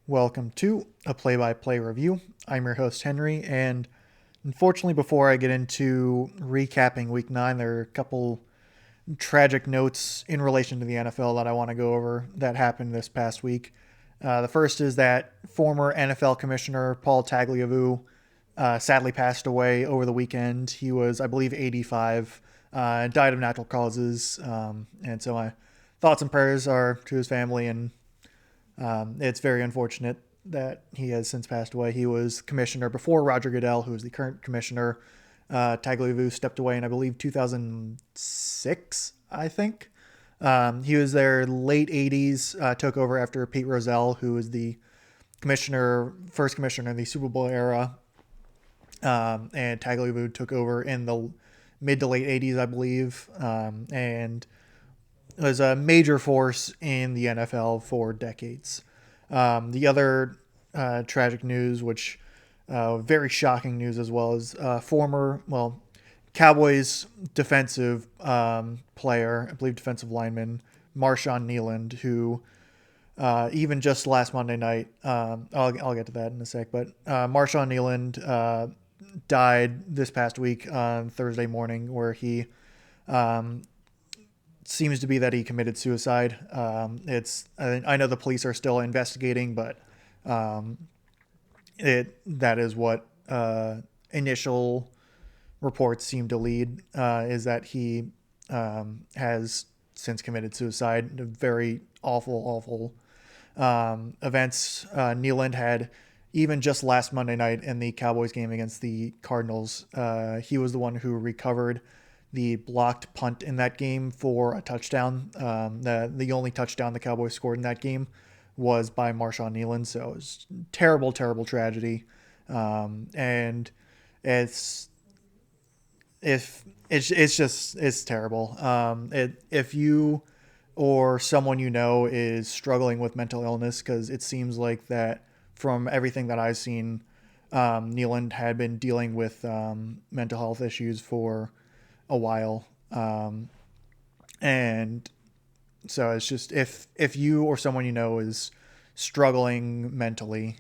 Welcome to a play-by-play review. I'm your host Henry, and unfortunately, before I get into recapping Week 9, there are a couple tragic notes in relation to the NFL that I want to go over that happened this past week. The first is that former NFL Commissioner Paul Tagliabue sadly passed away over the weekend. He was, I believe, 85, died of natural causes, and so my thoughts and prayers are to his family, and it's very unfortunate that he has since passed away. He was commissioner before Roger Goodell, who is the current commissioner. Tagliabue stepped away in, I believe, 2006, I think. He was there late 80s, took over after Pete Rozelle, who was the first commissioner in the Super Bowl era. And Tagliabue took over in the mid to late 80s, I believe, and was a major force in the NFL for decades. The other tragic news, which very shocking news as well, is Cowboys defensive player, I believe defensive lineman, Marshawn Kneeland, who even just last Monday night, I'll get to that in a sec, but Marshawn Kneeland died this past week on Thursday morning, where he seems to be that he committed suicide. I know the police are still investigating, but that is what initial reports seem to lead, is that he has since committed suicide. Very awful events. Nealand had, even just last Monday night in the Cowboys game against the Cardinals, he was the one who recovered the blocked punt in that game for a touchdown. The only touchdown the Cowboys scored in that game was by Marshawn Kneeland. So it was terrible, terrible tragedy. And it's if it's terrible. If you or someone you know is struggling with mental illness, because it seems like that from everything that I've seen, Nealand had been dealing with mental health issues for a while, and so it's just if you or someone you know is struggling mentally,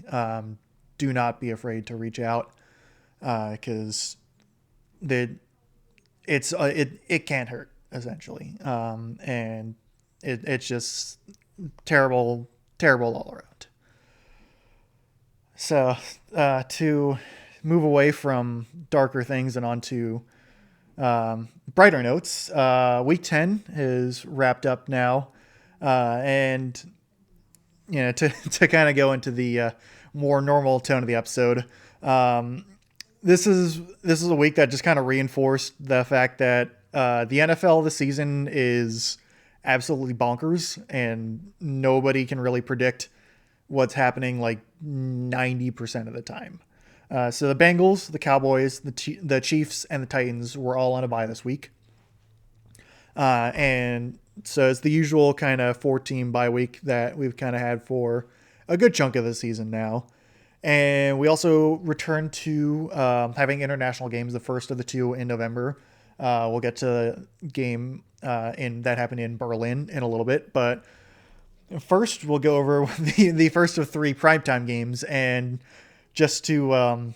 do not be afraid to reach out, because the it can't hurt, essentially, and it's just terrible all around. So to move away from darker things and onto brighter notes, week 10 is wrapped up now, and to kind of go into the more normal tone of the episode. This is a week that just kind of reinforced the fact that the NFL this season is absolutely bonkers, and nobody can really predict what's happening like 90% of the time. So the Bengals, the Cowboys, the Chiefs, and the Titans were all on a bye this week. And so it's the usual kind of 4-team bye week that we've kind of had for a good chunk of the season now. And we also returned to having international games, the first of the two in November. We'll get to the game that happened in Berlin in a little bit. But first, we'll go over the first of three primetime games. And just to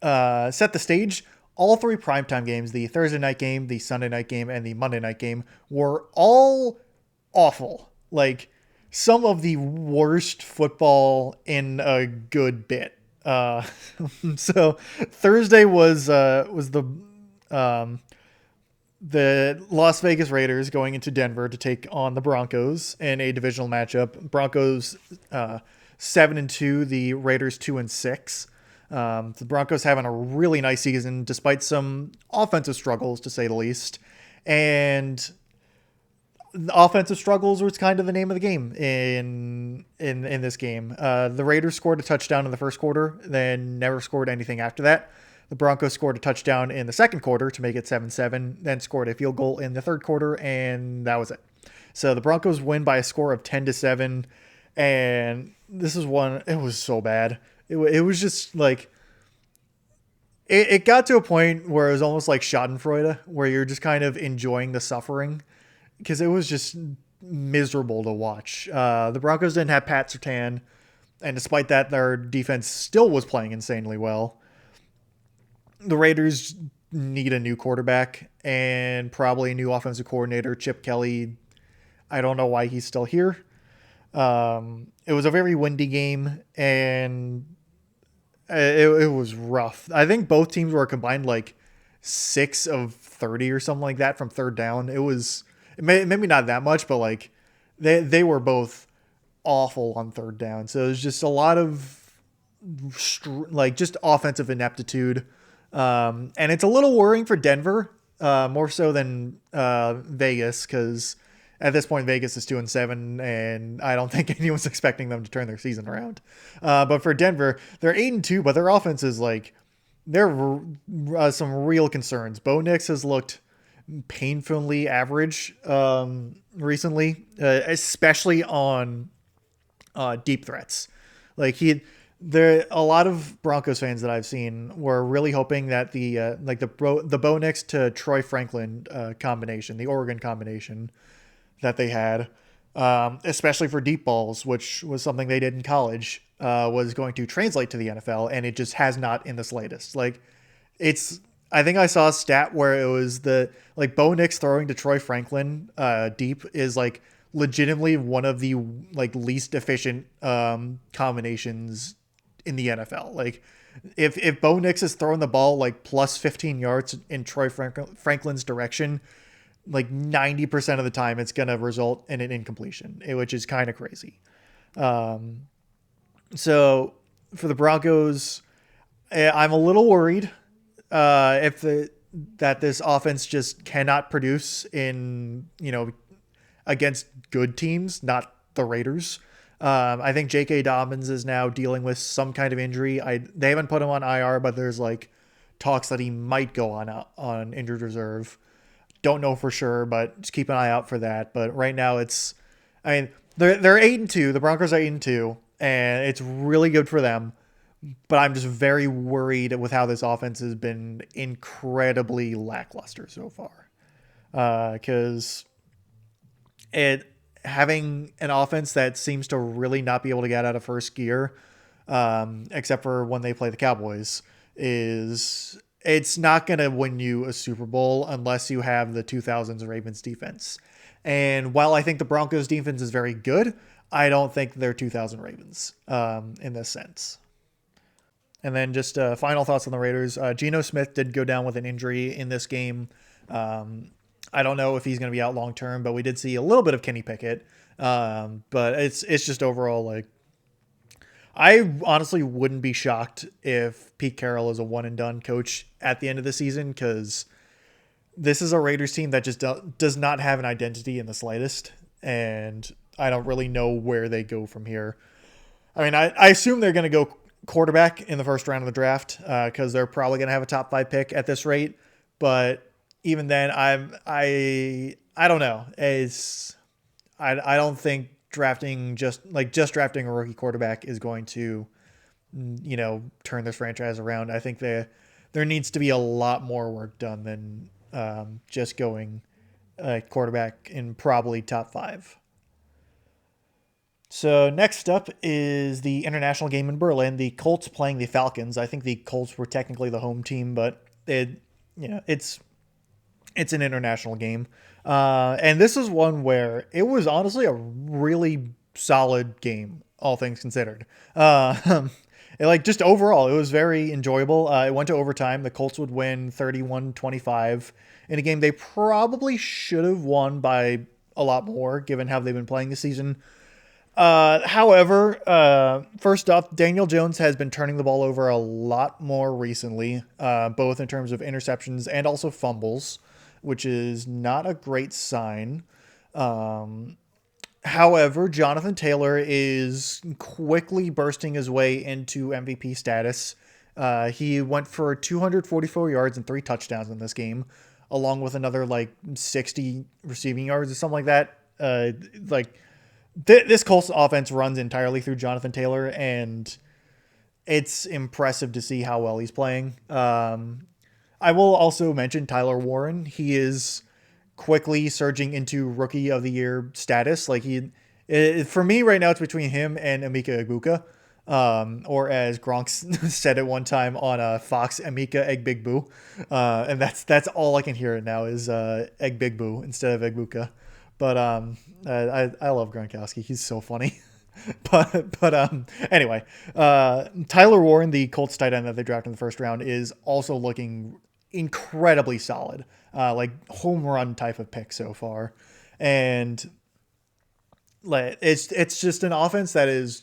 set the stage, all three primetime games, the Thursday night game, the Sunday night game, and the Monday night game, were all awful. Like, some of the worst football in a good bit. So Thursday was the Las Vegas Raiders going into Denver to take on the Broncos in a divisional matchup. Broncos 7-2, the Raiders 2-6. The Broncos having a really nice season despite some offensive struggles, to say the least. And the offensive struggles was kind of the name of the game in this game. The Raiders scored a touchdown in the first quarter, then never scored anything after that. The Broncos scored a touchdown in the second quarter to make it 7-7, then scored a field goal in the third quarter, and that was it. So the Broncos win by a score of 10-7, and this is one. It was so bad. It was just like it got to a point where it was almost like Schadenfreude, where you're just kind of enjoying the suffering, because it was just miserable to watch. The Broncos didn't have Pat Surtain, and despite that, their defense still was playing insanely well. The Raiders need a new quarterback and probably a new offensive coordinator. Chip Kelly, I don't know why he's still here. It was a very windy game, and it was rough. I think both teams were combined like 6 of 30 or something like that from third down. Maybe not that much, but like they were both awful on third down. So it was just a lot of like just offensive ineptitude. And it's a little worrying for Denver, more so than Vegas, because at this point Vegas is 2-7, and I don't think anyone's expecting them to turn their season around. But for Denver, they're 8-2, but their offense is like some real concerns. Bo Nix has looked painfully average recently, especially on deep threats. Like there a lot of Broncos fans that I've seen were really hoping that the Bo Nix to Troy Franklin combination, the Oregon combination that they had, especially for deep balls, which was something they did in college, was going to translate to the NFL, and it just has not in the slightest. Like I think I saw a stat where it was Bo Nix throwing to Troy Franklin deep is like legitimately one of the like least efficient combinations in the NFL. Like if Bo Nix is throwing the ball like plus 15 yards in Troy Franklin's direction, like 90% of the time it's going to result in an incompletion, which is kind of crazy. So for the Broncos, I'm a little worried that this offense just cannot produce against good teams, not the Raiders. I think J.K. Dobbins is now dealing with some kind of injury. They haven't put him on IR, but there's like talks that he might go on injured reserve. Don't know for sure, but just keep an eye out for that. But right now they're 8-2. The Broncos are 8-2, and it's really good for them. But I'm just very worried with how this offense has been incredibly lackluster so far. Because having an offense that seems to really not be able to get out of first gear, except for when they play the Cowboys, it's not going to win you a Super Bowl unless you have the 2000s Ravens defense. And while I think the Broncos defense is very good, I don't think they're 2000 Ravens in this sense. And then just final thoughts on the Raiders. Geno Smith did go down with an injury in this game. I don't know if he's going to be out long term, but we did see a little bit of Kenny Pickett. But it's just overall like, I honestly wouldn't be shocked if Pete Carroll is a one and done coach at the end of the season, because this is a Raiders team that just does not have an identity in the slightest, and I don't really know where they go from here. I mean, I assume they're going to go quarterback in the first round of the draft, because they're probably going to have a top 5 pick at this rate. But even then, I don't know. I don't think drafting drafting a rookie quarterback is going to, turn this franchise around. I think there needs to be a lot more work done than just going quarterback in probably top 5. So next up is the international game in Berlin. The Colts playing the Falcons. I think the Colts were technically the home team, but it's an international game. And this is one where it was honestly a really solid game, all things considered. Just overall, it was very enjoyable. It went to overtime. The Colts would win 31-25 in a game they probably should have won by a lot more, given how they've been playing this season. However, first off, Daniel Jones has been turning the ball over a lot more recently, both in terms of interceptions and also fumbles, which is not a great sign. However, Jonathan Taylor is quickly bursting his way into MVP status. He went for 244 yards and 3 touchdowns in this game, along with another 60 receiving yards or something like that. This Colts offense runs entirely through Jonathan Taylor, and it's impressive to see how well he's playing. I will also mention Tyler Warren. He is quickly surging into rookie of the year status. Like for me right now, it's between him and Emeka Egbuka. Or as Gronk said at one time on Fox, Emeka Egg Big Boo. And that's all I can hear it now is Egg Big Boo instead of Egbuka. But I love Gronkowski. He's so funny. but anyway, Tyler Warren, the Colts tight end that they drafted in the first round, is also looking incredibly solid, like home run type of pick so far, and like it's just an offense that is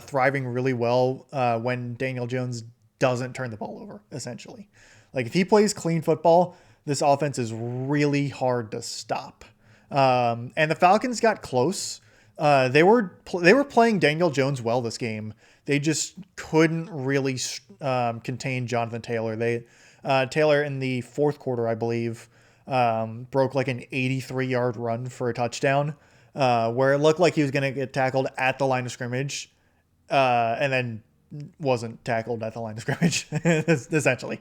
thriving really well when Daniel Jones doesn't turn the ball over. Essentially, like if he plays clean football, this offense is really hard to stop. And the Falcons got close. They were playing Daniel Jones well this game. They just couldn't really contain Jonathan Taylor. Taylor in the fourth quarter, I believe, broke like an 83-yard run for a touchdown, where it looked like he was going to get tackled at the line of scrimmage, and then wasn't tackled at the line of scrimmage. Essentially,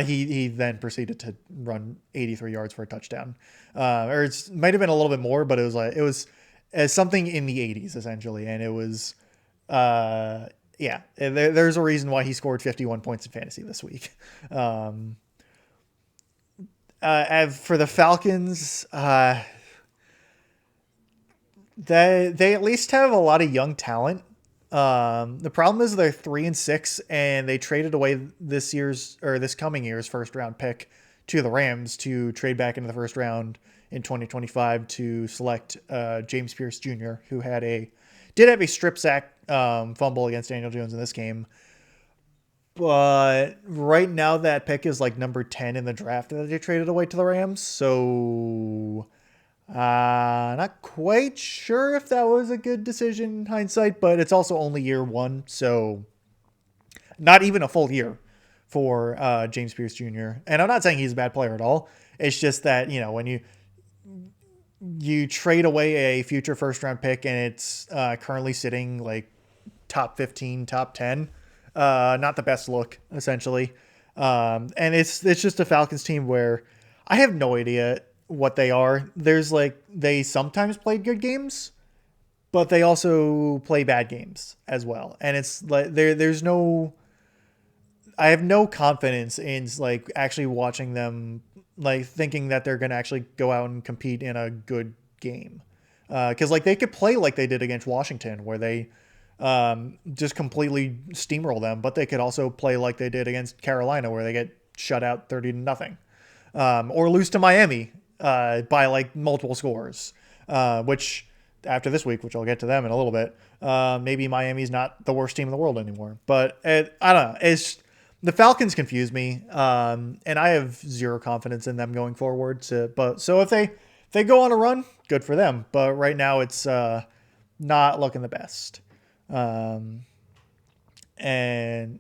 he then proceeded to run 83 yards for a touchdown, or it might have been a little bit more, but it was as something in the 80s essentially, and it was yeah. There's a reason why he scored 51 points in fantasy this week. As for the Falcons, they at least have a lot of young talent. The problem is they're 3-6, and they traded away this coming year's first round pick to the Rams to trade back into the first round in 2025 to select James Pierce Jr., who did have a strip sack fumble against Daniel Jones in this game. But right now that pick is like number 10 in the draft that they traded away to the Rams. So not quite sure if that was a good decision in hindsight, but it's also only year one. So not even a full year for James Pierce Jr. And I'm not saying he's a bad player at all. It's just that, when you trade away a future first round pick and it's currently sitting like top 15, top 10, not the best look essentially. And it's just a Falcons team where I have no idea what they are. They sometimes play good games, but they also play bad games as well. And it's like, I have no confidence in like actually watching them, like thinking that they're going to actually go out and compete in a good game. Cause like they could play like they did against Washington where they just completely steamroll them, but they could also play like they did against Carolina where they get shut out 30-0, or lose to Miami, by like multiple scores, which after this week, which I'll get to them in a little bit, maybe Miami's not the worst team in the world anymore, but I don't know. The Falcons confuse me, and I have zero confidence in them going forward. So if they go on a run, good for them. But right now, it's not looking the best. And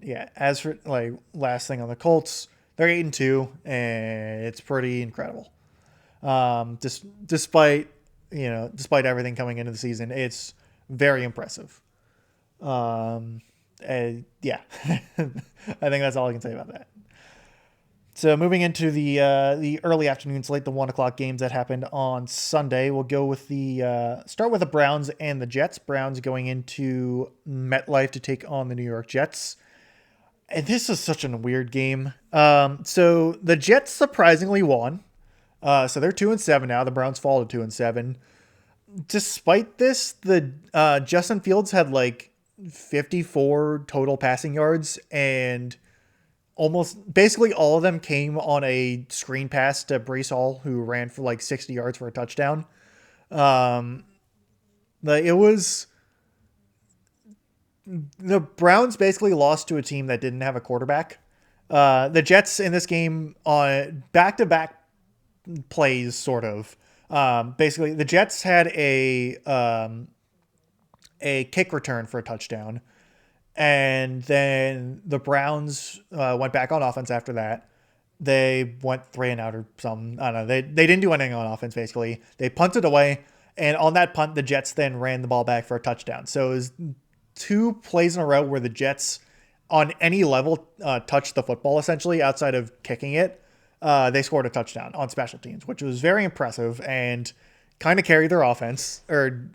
yeah, as for like last thing on the Colts, they're 8-2, and it's pretty incredible. Despite everything coming into the season, it's very impressive. Yeah, I think that's all I can say about that. So moving into the early afternoon slate, the 1:00 games that happened on Sunday, we'll go with start with the Browns and the Jets. Browns going into MetLife to take on the New York Jets. And this is such a weird game. So the Jets surprisingly won. So they're 2-7 now. The Browns fall to 2-7. Despite this, the Justin Fields had like 54 total passing yards, and almost basically all of them came on a screen pass to Breece Hall, who ran for like 60 yards for a touchdown. It was the Browns basically lost to a team that didn't have a quarterback. The Jets in this game on back-to-back plays, sort of. Basically, the Jets had a kick return for a touchdown, and then the Browns went back on offense after that. They went 3-and-out or something. I don't know. They didn't do anything on offense, basically. They punted away, and on that punt, the Jets then ran the ball back for a touchdown. So it was 2 plays in a row where the Jets, on any level, touched the football, essentially, outside of kicking it. they scored a touchdown on special teams, which was very impressive and kind of carried their offense. Or,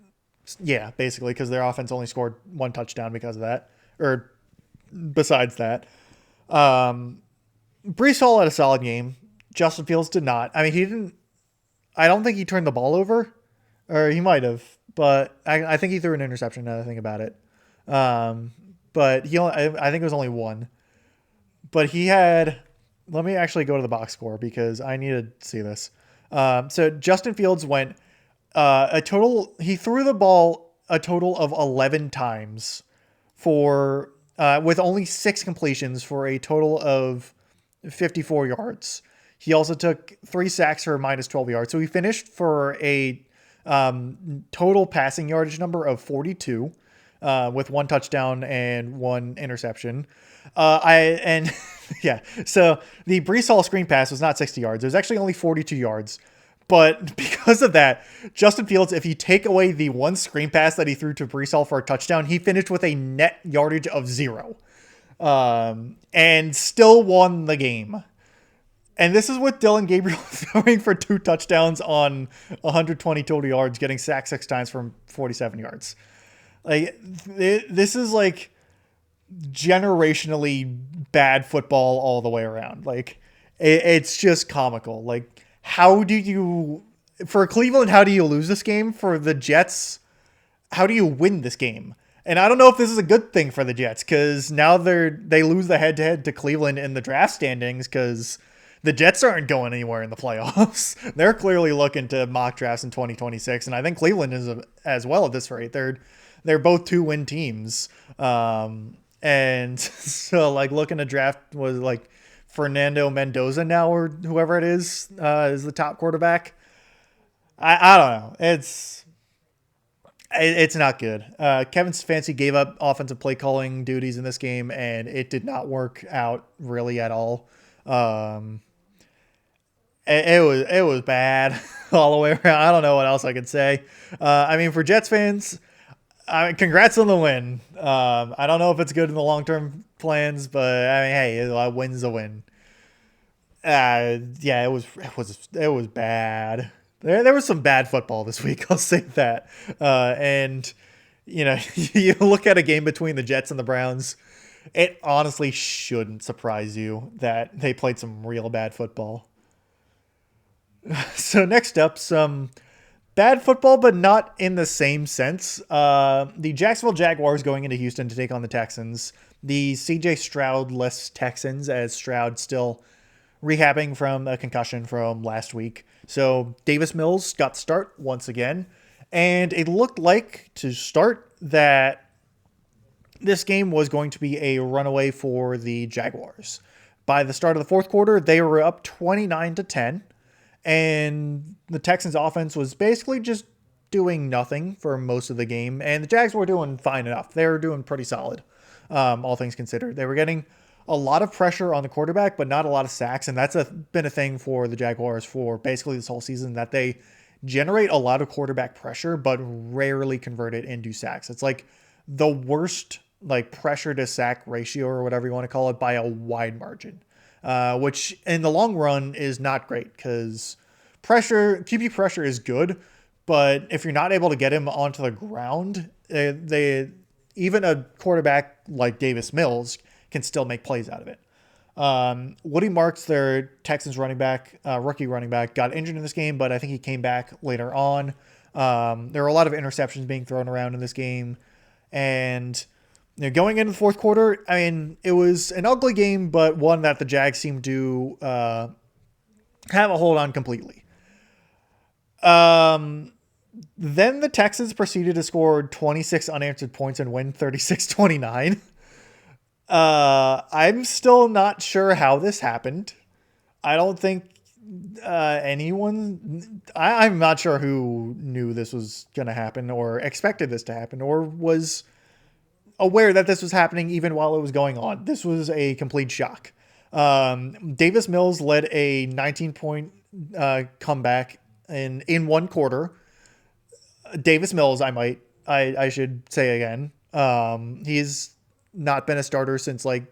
yeah, basically, because their offense only scored one touchdown because of that. Or besides that. Brees Hall had a solid game. Justin Fields did not. I mean, he didn't. I don't think he turned the ball over, or he might have, but I think he threw an interception. Now that I think about it, but I think it was only one. But he had. Let me actually go to the box score because I need to see this. So Justin Fields went a total. He threw the ball a total of 11 times for with only 6 completions for a total of 54 yards. He also took 3 sacks for minus 12 yards. So he finished for a total passing yardage number of 42 with 1 touchdown and 1 interception. Yeah, so the Brees Hall screen pass was not 60 yards. It was actually only 42 yards. But because of that, Justin Fields, if you take away the 1 screen pass that he threw to Brees Hall for a touchdown, he finished with a net yardage of 0 and still won the game. And this is with Dillon Gabriel throwing for 2 touchdowns on 120 total yards, getting sacked 6 times from 47 yards. Like, this is like generationally bad football all the way around. Like, it's just comical. Like, how do you, for Cleveland, how do you lose this game? For the Jets, how do you win this game? And I don't know if this is a good thing for the Jets, because now they lose the head-to-head to Cleveland in the draft standings, because the Jets aren't going anywhere in the playoffs. They're clearly looking to mock drafts in 2026, and I think Cleveland is as well at this rate. They're both 2-win teams, and so like looking to draft was like Fernando Mendoza now, or whoever it is the top quarterback. I don't know. It's not good. Kevin Stefanski gave up offensive play calling duties in this game, and it did not work out really at all. It was bad all the way around. I don't know what else I could say. I mean, for Jets fans, congrats on the win. I don't know if it's good in the long term plans, but I mean, hey, a win's a win. Yeah, it was bad. There was some bad football this week. I'll say that. And you know, you look at a game between the Jets and the Browns. It honestly shouldn't surprise you that they played some real bad football. So next up, some bad football, but not in the same sense. The Jacksonville Jaguars going into Houston to take on the Texans. The CJ Stroud-less Texans, as Stroud still rehabbing from a concussion from last week. So Davis Mills got the start once again. And it looked like to start that this game was going to be a runaway for the Jaguars. By the start of the fourth quarter, they were up 29-10. And the Texans offense was basically just doing nothing for most of the game. And the Jags were doing fine enough. They were doing pretty solid, all things considered. They were getting a lot of pressure on the quarterback, but not a lot of sacks. And that's been a thing for the Jaguars for basically this whole season, that they generate a lot of quarterback pressure, but rarely convert it into sacks. It's like the worst like pressure to sack ratio, or whatever you want to call it, by a wide margin. Which in the long run is not great, because QB pressure is good, but if you're not able to get him onto the ground, even a quarterback like Davis Mills can still make plays out of it. Woody Marks, their Texans running back, rookie running back, got injured in this game, but I think he came back later on. There were a lot of interceptions being thrown around in this game, and going into the fourth quarter, I mean, it was an ugly game, but one that the Jags seemed to have a hold on completely. Then the Texans proceeded to score 26 unanswered points and win 36-29. I'm still not sure how this happened. I don't think I'm not sure who knew this was going to happen or expected this to happen or was aware that this was happening even while it was going on. This was a complete shock. Davis Mills led a 19-point comeback in one quarter. Davis Mills, I should say again. He's not been a starter since like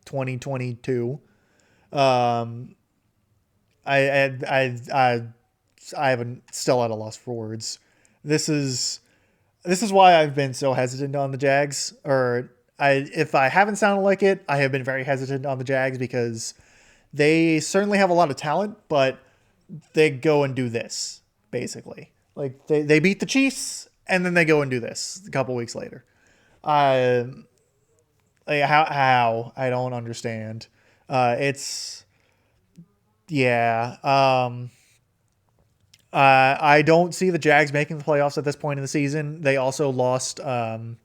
2022. I haven't still at a loss for words. This is this is why I've been so hesitant on the Jags. Or if I haven't sounded like it, I have been very hesitant on the Jags because they certainly have a lot of talent, but they go and do this basically. Like they beat the Chiefs and then they go and do this a couple weeks later. Uh, like how I don't understand. It's yeah. I don't see the Jags making the playoffs at this point in the season. They also lost Travis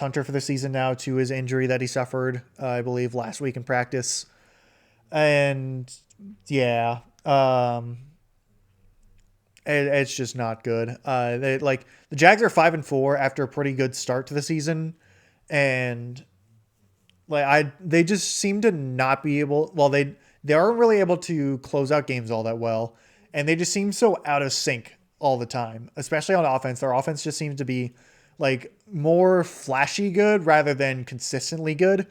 Hunter for the season now to his injury that he suffered, I believe, last week in practice. And yeah, it's just not good. Like the Jags are 5-4 after a pretty good start to the season, and they just seem to not be able. Well, they aren't really able to close out games all that well, and they just seem so out of sync all the time, especially on offense. Their offense just seems to be like more flashy good rather than consistently good,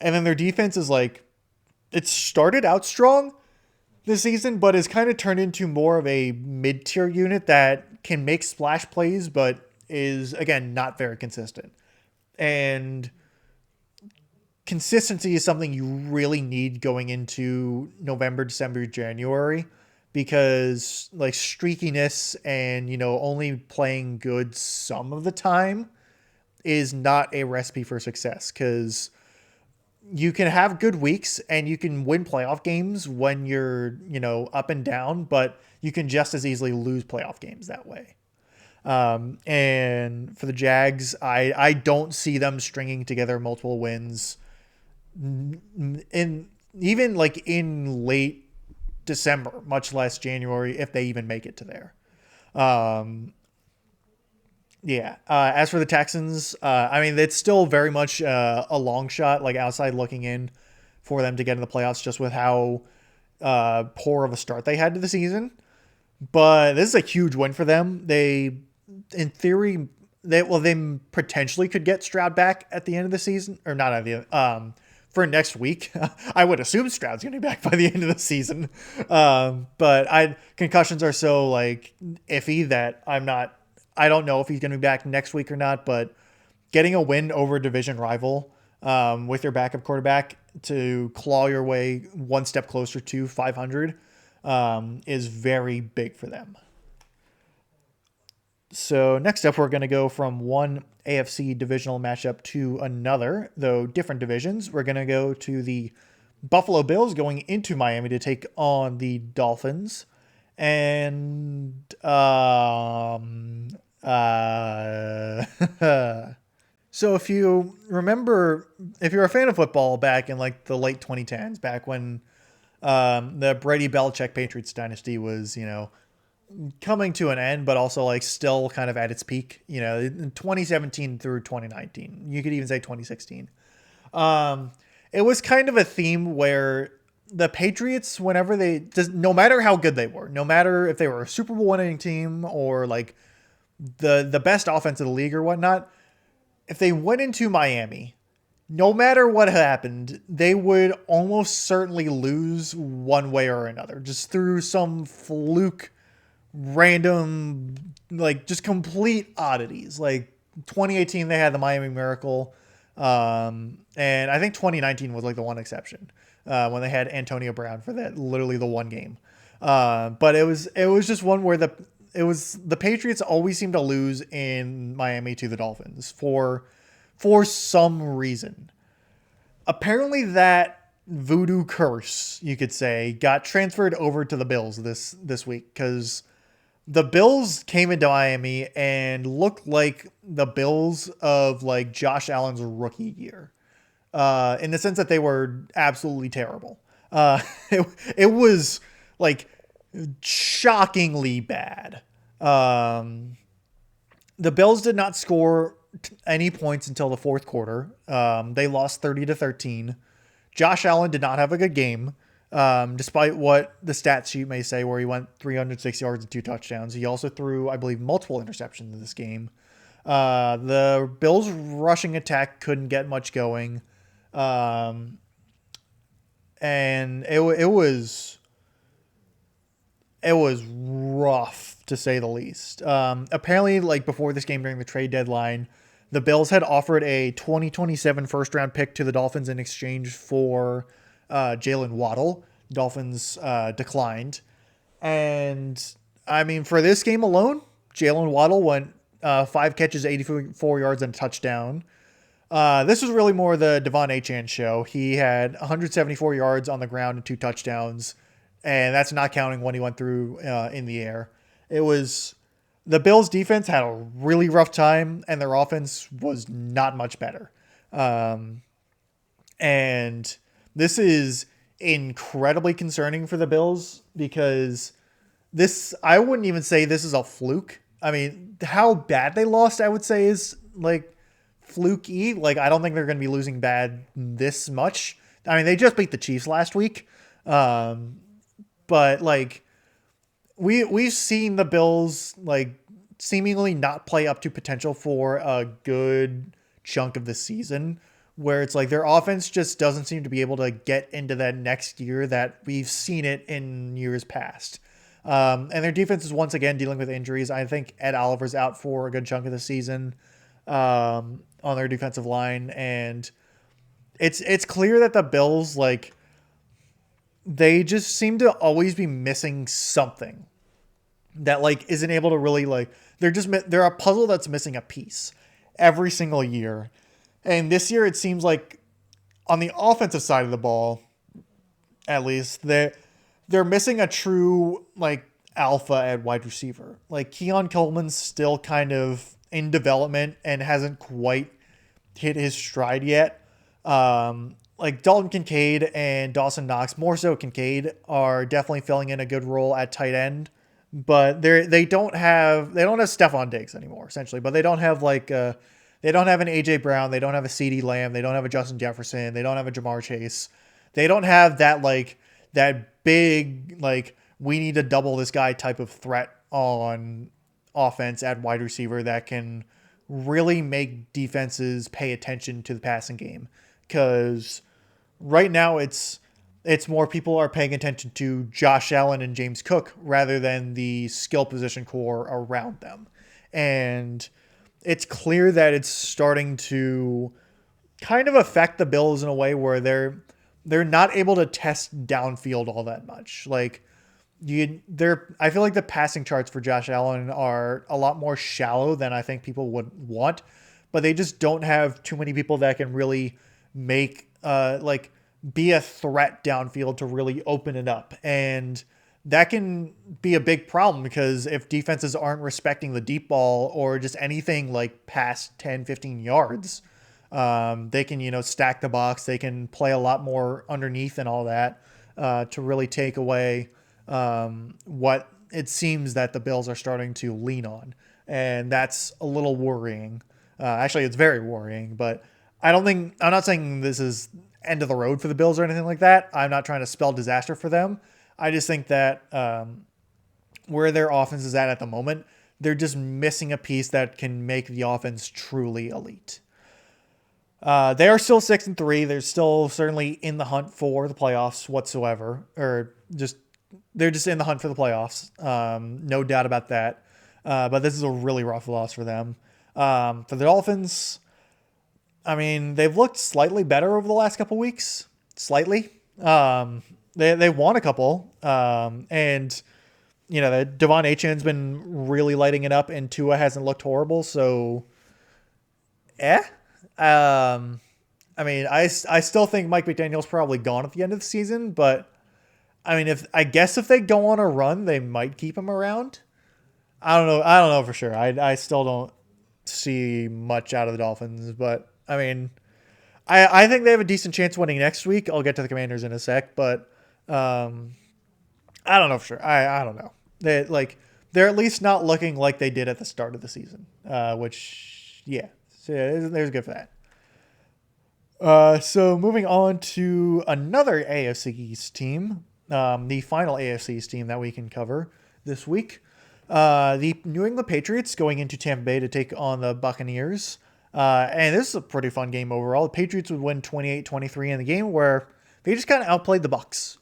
and then their defense is like it started out strong this season, but has kind of turned into more of a mid-tier unit that can make splash plays, but is again not very consistent. And consistency is something you really need going into November, December, January, because like streakiness and only playing good some of the time is not a recipe for success because you can have good weeks and you can win playoff games when you're, up and down, but you can just as easily lose playoff games that way. And for the Jags, I don't see them stringing together multiple wins in even like in late December, much less January, if they even make it to there. Um, Yeah. As for the Texans, I mean, it's still very much a long shot, like outside looking in for them to get in the playoffs just with how poor of a start they had to the season. But this is a huge win for them. They, in theory, they potentially could get Stroud back at the end of the season, or not at the for next week. I would assume Stroud's going to be back by the end of the season. But concussions are so like iffy that I don't know if he's going to be back next week or not, but getting a win over a division rival with your backup quarterback to claw your way one step closer to 500 is very big for them. So next up, we're going to go from one AFC divisional matchup to another, though different divisions. We're going to go to the Buffalo Bills going into Miami to take on the Dolphins. And so if you're a fan of football back in like the late 2010s, back when the Brady Belichick Patriots dynasty was, coming to an end, but also like still kind of at its peak, in 2017 through 2019, you could even say 2016. It was kind of a theme where the Patriots, whenever no matter how good they were, no matter if they were a Super Bowl winning team or like the best offense of the league or whatnot, if they went into Miami, no matter what happened, they would almost certainly lose one way or another, just through some fluke, random, like just complete oddities. Like 2018, they had the Miami Miracle. And I think 2019 was like the one exception when they had Antonio Brown for that, literally the one game. But it was just one where the Patriots always seem to lose in Miami to the Dolphins for some reason. Apparently that voodoo curse, you could say, got transferred over to the Bills this week because the Bills came into Miami and looked like the Bills of like Josh Allen's rookie year, in the sense that they were absolutely terrible. It was like shockingly bad. The Bills did not score any points until the fourth quarter. They lost 30-13. Josh Allen did not have a good game. Despite what the stat sheet may say, where he went 306 yards and 2 touchdowns. He also threw, I believe, multiple interceptions in this game. The Bills' rushing attack couldn't get much going. and it was rough to say the least. Apparently, like before this game during the trade deadline, the Bills had offered a 2027 first round pick to the Dolphins in exchange for Jalen Waddle. Dolphins declined. And I mean, for this game alone, Jalen Waddle went 5 catches, 84 yards, and a touchdown. This was really more the Devon Achane show. He had 174 yards on the ground and 2 touchdowns, and that's not counting when he went through in the air. It was the Bills' defense had a really rough time, and their offense was not much better. And this is incredibly concerning for the Bills because I wouldn't even say this is a fluke. I mean, how bad they lost, I would say, is like fluky. Like, I don't think they're going to be losing bad this much. I mean, they just beat the Chiefs last week. But like we've seen the Bills like seemingly not play up to potential for a good chunk of the season, where it's like their offense just doesn't seem to be able to get into that next year that we've seen it in years past. And their defense is once again dealing with injuries. I think Ed Oliver's out for a good chunk of the season on their defensive line, and it's clear that the Bills like they just seem to always be missing something that like isn't able to really like they're a puzzle that's missing a piece every single year. And this year it seems like on the offensive side of the ball, at least, they're missing a true like alpha at wide receiver. Like Keon Coleman's still kind of in development and hasn't quite hit his stride yet. Like Dalton Kincaid and Dawson Knox, more so Kincaid, are definitely filling in a good role at tight end, but they don't have Stephon Diggs anymore essentially, but they don't have they don't have an AJ Brown, they don't have a CeeDee Lamb, they don't have a Justin Jefferson, they don't have a Jamar Chase, they don't have that big like we need to double this guy type of threat on offense at wide receiver that can really make defenses pay attention to the passing game, because right now it's more people are paying attention to Josh Allen and James Cook rather than the skill position core around them. And it's clear that it's starting to kind of affect the Bills in a way where they're not able to test downfield all that much. Like I feel like the passing charts for Josh Allen are a lot more shallow than I think people would want, but they just don't have too many people that can really make be a threat downfield to really open it up. And that can be a big problem because if defenses aren't respecting the deep ball or just anything like past 10, 15 yards, they can, stack the box. They can play a lot more underneath and all that to really take away what it seems that the Bills are starting to lean on. And that's a little worrying. Actually, it's very worrying, but I'm not saying this is end of the road for the Bills or anything like that. I'm not trying to spell disaster for them. I just think that where their offense is at the moment, they're just missing a piece that can make the offense truly elite. They are still 6-3. They're still certainly in the hunt for the playoffs whatsoever, they're just in the hunt for the playoffs. No doubt about that. But this is a really rough loss for them. For the Dolphins, I mean, they've looked slightly better over the last couple weeks. Slightly. They won a couple. And, Devon Achane's been really lighting it up, and Tua hasn't looked horrible. So, I mean, I still think Mike McDaniel's probably gone at the end of the season, but I mean, if they go on a run, they might keep him around. I don't know for sure. I still don't see much out of the Dolphins, but I mean, I think they have a decent chance winning next week. I'll get to the Commanders in a sec, but I don't know for sure. I don't know. They're at least not looking like they did at the start of the season, which there's good for that. So moving on to another AFC East team, the final AFC East team that we can cover this week. The New England Patriots going into Tampa Bay to take on the Buccaneers. And this is a pretty fun game overall. The Patriots would win 28-23 in the game where they just kind of outplayed the Bucks.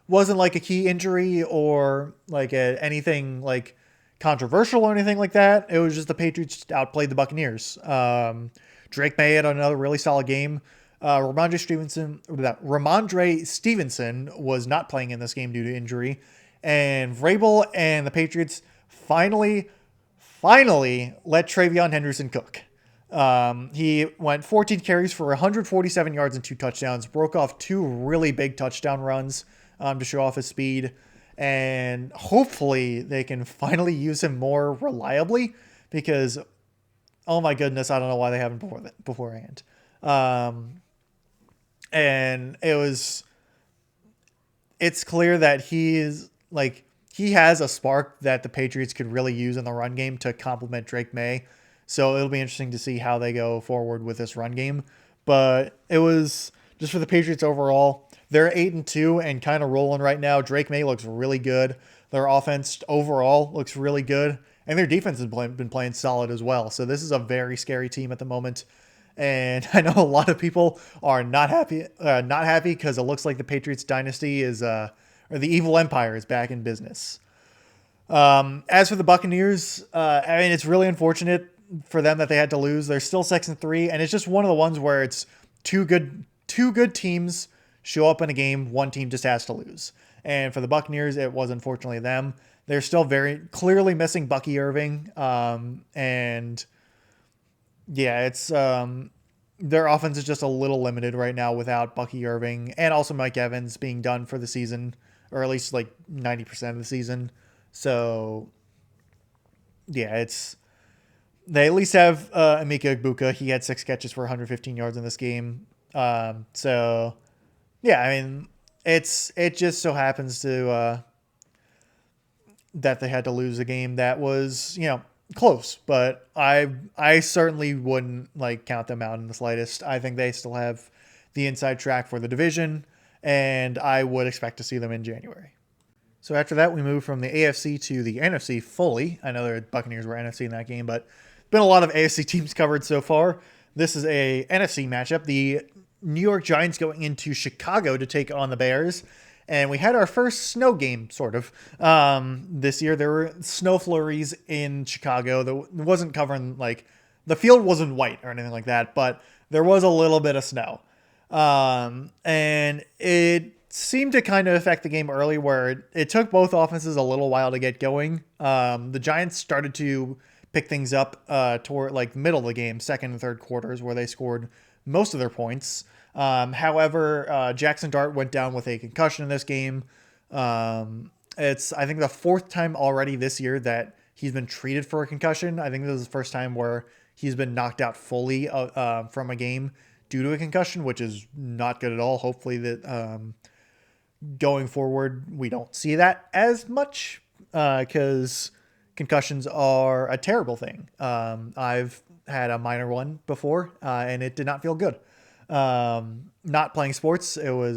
Wasn't like a key injury or like anything like controversial or anything like that. It was just the Patriots just outplayed the Buccaneers. Drake May had another really solid game. Ramondre Stevenson was not playing in this game due to injury, and Vrabel and the Patriots finally let TreVeyon Henderson cook. He went 14 carries for 147 yards and 2 touchdowns, broke off 2 really big touchdown runs to show off his speed, and hopefully they can finally use him more reliably because, oh my goodness, I don't know why they haven't beforehand. And it's clear that he has a spark that the Patriots could really use in the run game to complement Drake May. So it'll be interesting to see how they go forward with this run game. But it was just for the Patriots overall. They're 8-2 and kind of rolling right now. Drake May looks really good. Their offense overall looks really good. And their defense has been playing solid as well. So this is a very scary team at the moment. And I know a lot of people are not happy because it looks like the Patriots dynasty or the evil empire is back in business. As for the Buccaneers, I mean, it's really unfortunate for them that they had to lose. They're still 6-3, and it's just one of the ones where it's two good teams show up in a game, one team just has to lose. And for the Buccaneers, it was unfortunately them. They're still very clearly missing Bucky Irving, and yeah, it's their offense is just a little limited right now without Bucky Irving and also Mike Evans being done for the season, or at least like 90% of the season. So yeah, they at least have Emeka Egbuka. He had 6 catches for 115 yards in this game. So yeah, I mean, it just so happens to that they had to lose a game that was, close, but I certainly wouldn't count them out in the slightest. I think they still have the inside track for the division, and I would expect to see them in January. So after that, we move from the AFC to the NFC fully. I know the Buccaneers were NFC in that game, but been a lot of AFC teams covered so far. This is a NFC matchup. The New York Giants going into Chicago to take on the Bears. And we had our first snow game, sort of, this year. There were snow flurries in Chicago that wasn't covering, the field wasn't white or anything like that, but there was a little bit of snow. And it seemed to kind of affect the game early where it took both offenses a little while to get going. The Giants started to pick things up toward, the middle of the game, second and third quarters, where they scored most of their points. However, Jackson Dart went down with a concussion in this game. It's, I think, the 4th time already this year that he's been treated for a concussion. I think this is the first time where he's been knocked out fully from a game due to a concussion, which is not good at all. Hopefully that going forward, we don't see that as much because concussions are a terrible thing. I've had a minor one before and it did not feel good. Not playing sports. It was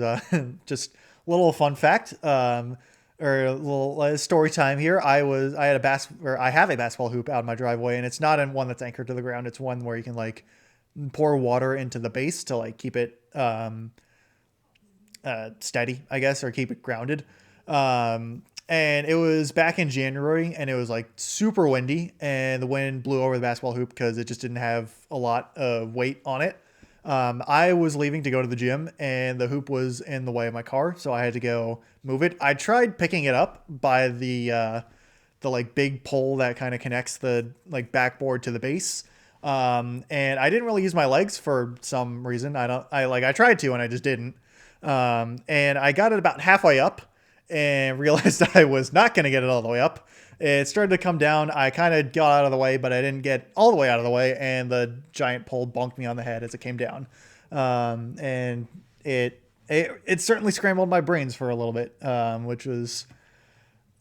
just a little fun fact or a little story time here. I have a basketball hoop out in my driveway, and it's not in one that's anchored to the ground. It's one where you can pour water into the base to keep it steady, I guess, or keep it grounded. And it was back in January, and it was super windy, and the wind blew over the basketball hoop because it just didn't have a lot of weight on it. I was leaving to go to the gym, and the hoop was in the way of my car, so I had to go move it. I tried picking it up by the big pole that kind of connects the backboard to the base. And I didn't really use my legs for some reason. I tried to, and I just didn't. And I got it about halfway up and realized I was not going to get it all the way up. It started to come down. I kind of got out of the way, but I didn't get all the way out of the way, and the giant pole bonked me on the head as it came down. And it certainly scrambled my brains for a little bit, which was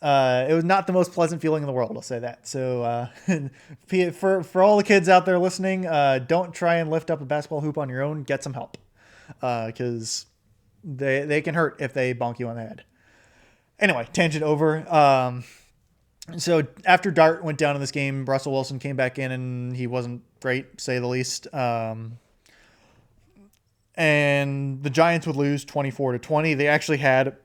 it was not the most pleasant feeling in the world, I'll say that. So for all the kids out there listening, don't try and lift up a basketball hoop on your own. Get some help because they can hurt if they bonk you on the head. Anyway, tangent over. So after Dart went down in this game, Russell Wilson came back in, and he wasn't great, to say the least. and the Giants would lose 24-20. They actually had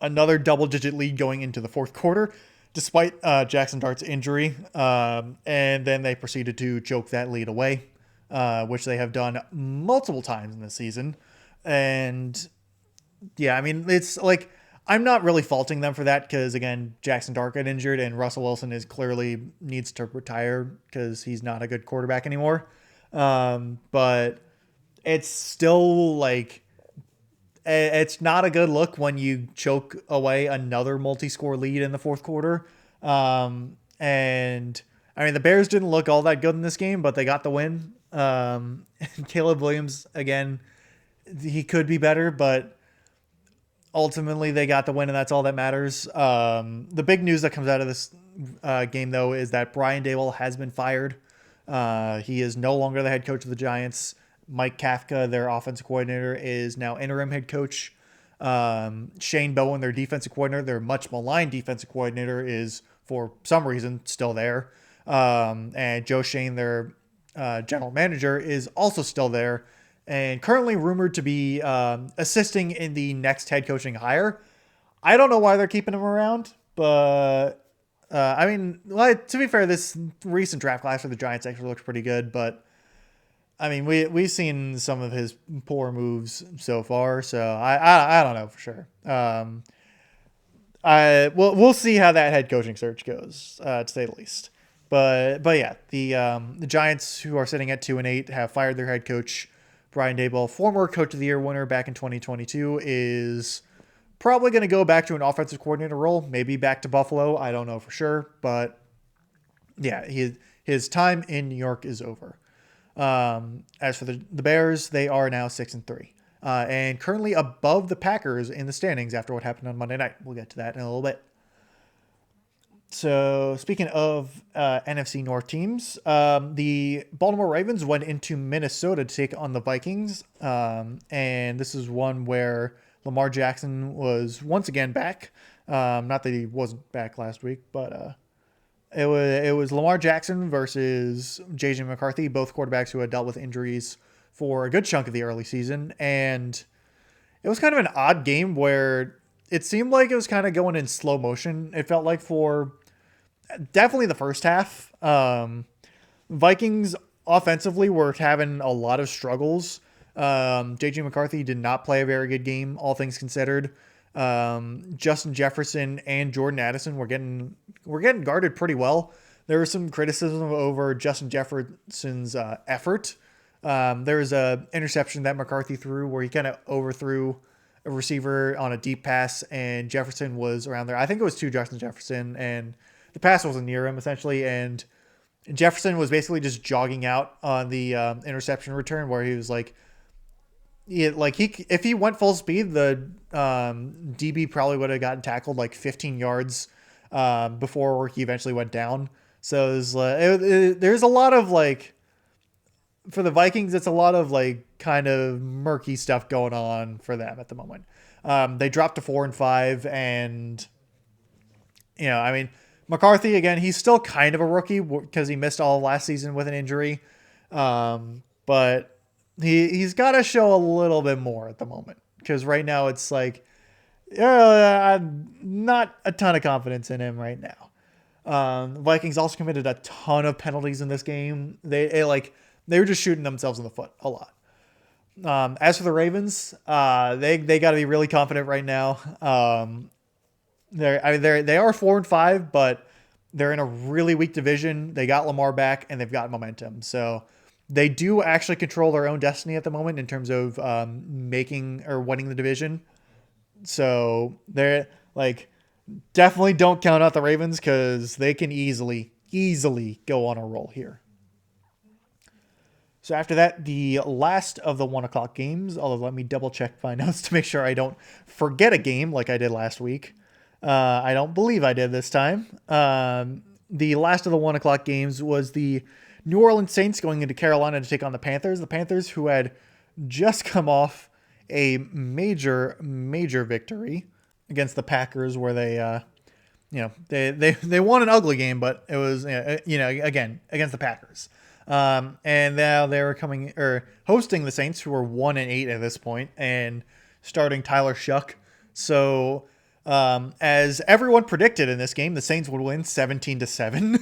another double-digit lead going into the fourth quarter, despite Jackson Dart's injury, and then they proceeded to choke that lead away, which they have done multiple times in this season. And yeah, I mean, it's like, I'm not really faulting them for that because, again, Jackson Dart got injured and Russell Wilson is clearly needs to retire because he's not a good quarterback anymore. But it's still like, it's not a good look when you choke away another multi-score lead in the fourth quarter. And I mean, the Bears didn't look all that good in this game, but they got the win. And Caleb Williams, again, he could be better, but ultimately they got the win, and that's all that matters. The big news that comes out of this game, though, is that Brian Daboll has been fired. He is no longer the head coach of the Giants. Mike Kafka, their offensive coordinator, is now interim head coach. Shane Bowen, their defensive coordinator, their much maligned defensive coordinator, is for some reason still there. And Joe Shane, their general manager, is also still there and currently rumored to be assisting in the next head coaching hire. I don't know why they're keeping him around, but I mean, to be fair, this recent draft class for the Giants actually looks pretty good, but I mean, we've seen some of his poor moves so far, so I don't know for sure. We'll see how that head coaching search goes, to say the least. But yeah, the Giants, who are sitting at 2-8, have fired their head coach. Brian Daboll, former Coach of the Year winner back in 2022, is probably going to go back to an offensive coordinator role, maybe back to Buffalo. I don't know for sure, but yeah, his time in New York is over. As for the Bears, they are now 6-3, and currently above the Packers in the standings after what happened on Monday night. We'll get to that in a little bit. So speaking of NFC North teams, the Baltimore Ravens went into Minnesota to take on the Vikings, and this is one where Lamar Jackson was once again back. Not that he wasn't back last week, but it was Lamar Jackson versus J.J. McCarthy, both quarterbacks who had dealt with injuries for a good chunk of the early season. And it was kind of an odd game where it seemed like it was kind of going in slow motion. It felt like for definitely the first half. Vikings offensively were having a lot of struggles. J.J. McCarthy did not play a very good game, all things considered. Justin Jefferson and Jordan Addison were getting guarded pretty well. There was some criticism over Justin Jefferson's effort. There was a interception that McCarthy threw where he kind of overthrew a receiver on a deep pass, and Jefferson was around there. I think it was to Justin Jefferson, and the pass wasn't near him essentially, and Jefferson was basically just jogging out on the interception return where he was like, if he went full speed, the DB probably would have gotten tackled like 15 yards before he eventually went down. So there's a lot of like, for the Vikings, it's a lot of like kind of murky stuff going on for them at the moment. They dropped to 4-5, and I mean, McCarthy again, he's still kind of a rookie because he missed all of last season with an injury, but he's got to show a little bit more at the moment, because right now it's like, not a ton of confidence in him right now. Vikings also committed a ton of penalties in this game. They were just shooting themselves in the foot a lot. As for the Ravens, they got to be really confident right now. They are 4-5, but they're in a really weak division. They got Lamar back, and they've got momentum. So they do actually control their own destiny at the moment in terms of making or winning the division. So they're like, definitely don't count out the Ravens, because they can easily go on a roll here. So after that, the last of the 1:00 games, although let me double check my notes to make sure I don't forget a game like I did last week. I don't believe I did this time. The last of the 1:00 games was the New Orleans Saints going into Carolina to take on the Panthers. The Panthers, who had just come off a major victory against the Packers, where they won an ugly game, but it was again against the Packers. And now they're coming or hosting the Saints, who are 1-8 at this point, and starting Tyler Shuck. So, as everyone predicted in this game, the Saints would win 17-7,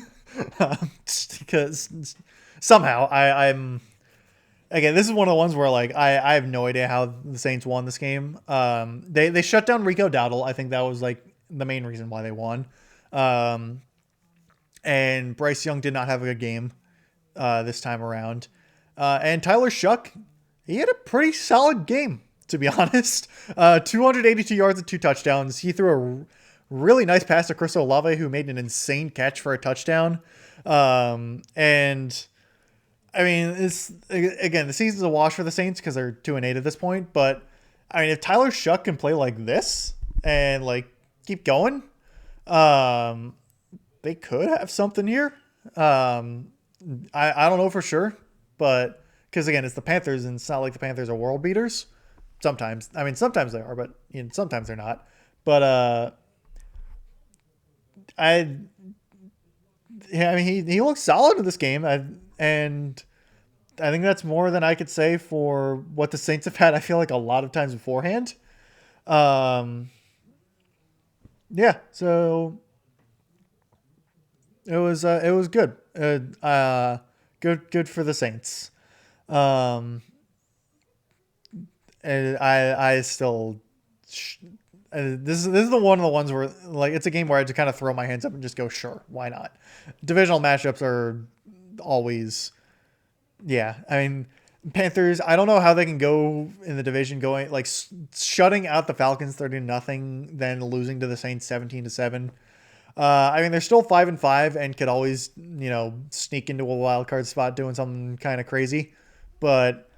because somehow I'm again, this is one of the ones where like I have no idea how the Saints won this game. They shut down Rico Dowdle. I think that was like the main reason why they won. Um, and Bryce Young did not have a good game this time around. And Tyler Shuck, he had a pretty solid game, to be honest. 282 yards and 2 touchdowns. He threw a really nice pass to Chris Olave, who made an insane catch for a touchdown. And I mean, it's again, the season's a wash for the Saints because they're 2-8 at this point. But I mean, if Tyler Shuck can play like this and like keep going, they could have something here. I don't know for sure, but because again, it's the Panthers, and it's not like the Panthers are world beaters. Sometimes, I mean, sometimes they are, but sometimes they're not. But I yeah, I mean, he looks solid in this game, and I think that's more than I could say for what the Saints have had. I feel like a lot of times beforehand. Um, yeah, so it was good. Good for the Saints. Um, and I still. This is the one of the ones where like it's a game where I just kind of throw my hands up and just go, sure, why not? Divisional matchups are always, yeah. I mean, Panthers. I don't know how they can go in the division going like shutting out the Falcons 30-0, then losing to the Saints 17-7. I mean, they're still 5-5 and could always sneak into a wild card spot doing something kind of crazy, but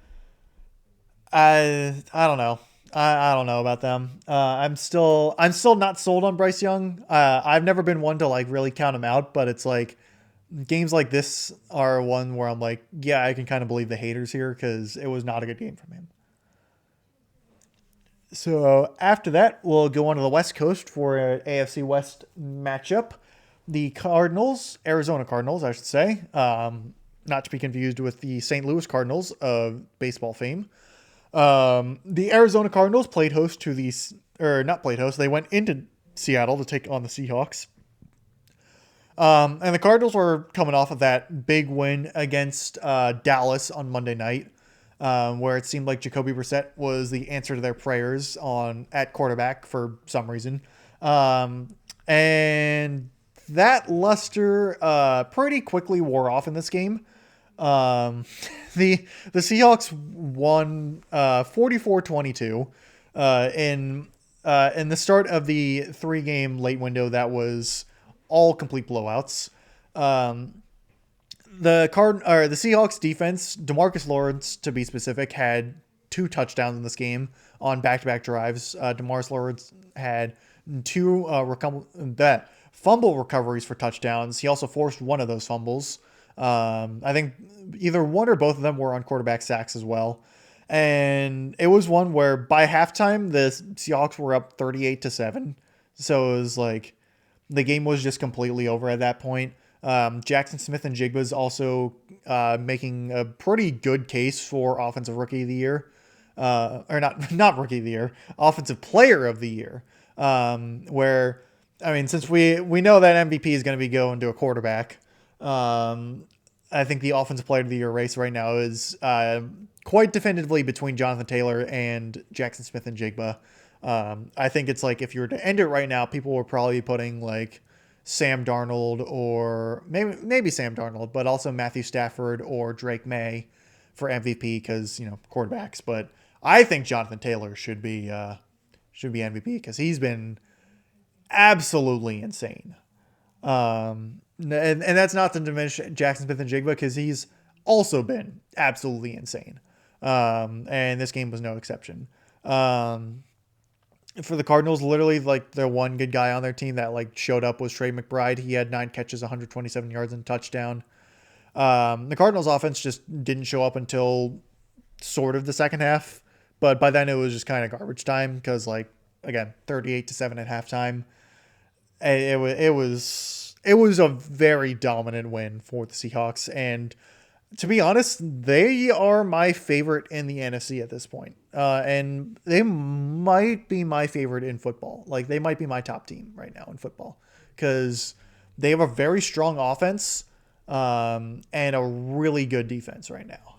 I don't know. I don't know about them. I'm still not sold on Bryce Young. I've never been one to like really count him out, but it's like games like this are one where I'm like, yeah, I can kind of believe the haters here because it was not a good game from him. So after that, we'll go on to the West Coast for an AFC West matchup. The Cardinals, Arizona Cardinals, I should say, not to be confused with the St. Louis Cardinals of baseball fame. The Arizona Cardinals played host to the, or not played host, they went into Seattle to take on the Seahawks. And the Cardinals were coming off of that big win against Dallas on Monday night, where it seemed like Jacoby Brissett was the answer to their prayers at quarterback for some reason. And that luster pretty quickly wore off in this game. The Seahawks won 44-22 in the start of the 3-game late window that was all complete blowouts. The Seahawks defense, DeMarcus Lawrence to be specific, had 2 touchdowns in this game on back-to-back drives. DeMarcus Lawrence had 2 fumble recoveries for touchdowns. He also forced one of those fumbles. I think either one or both of them were on quarterback sacks as well. And it was one where by halftime, the Seahawks were up 38-7. So it was like the game was just completely over at that point. Jackson Smith-Njigba is also making a pretty good case for Offensive Rookie of the Year. Or not Rookie of the Year, Offensive Player of the Year. Where, I mean, since we know that MVP is going to be going to a quarterback, I think the Offensive Player of the Year race right now is quite definitively between Jonathan Taylor and Jackson Smith-Njigba. I think it's like if you were to end it right now, people were probably putting like Sam Darnold or maybe Sam Darnold, but also Matthew Stafford or Drake May for MVP because quarterbacks. But I think Jonathan Taylor should be MVP because he's been absolutely insane. And that's not to diminish Jackson Smith-Njigba because he's also been absolutely insane. And this game was no exception. For the Cardinals, literally like the one good guy on their team that like showed up was Trey McBride. He had 9 catches, 127 yards and a touchdown. The Cardinals offense just didn't show up until sort of the second half, but by then it was just kind of garbage time because like again 38-7 at halftime. It was a very dominant win for the Seahawks, and To be honest, they are my favorite in the NFC at this point. And they might be my favorite in football. Like, they might be my top team right now in football because they have a very strong offense and a really good defense right now.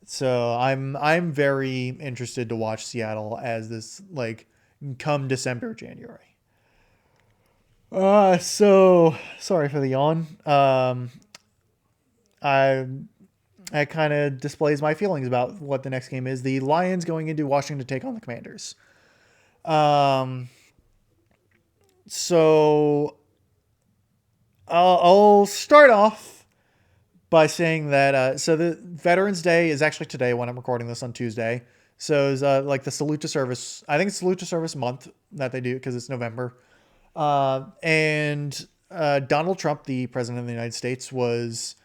So I'm very interested to watch Seattle as this, like, come December, January. So sorry for the yawn. I that kind of displays my feelings about what the next game is. The Lions going into Washington to take on the Commanders. Um, so I'll start off by saying that so the Veterans Day is actually today when I'm recording this on Tuesday. So it's like the Salute to Service. I think it's Salute to Service month that they do because it's November. And Donald Trump, the president of the United States, was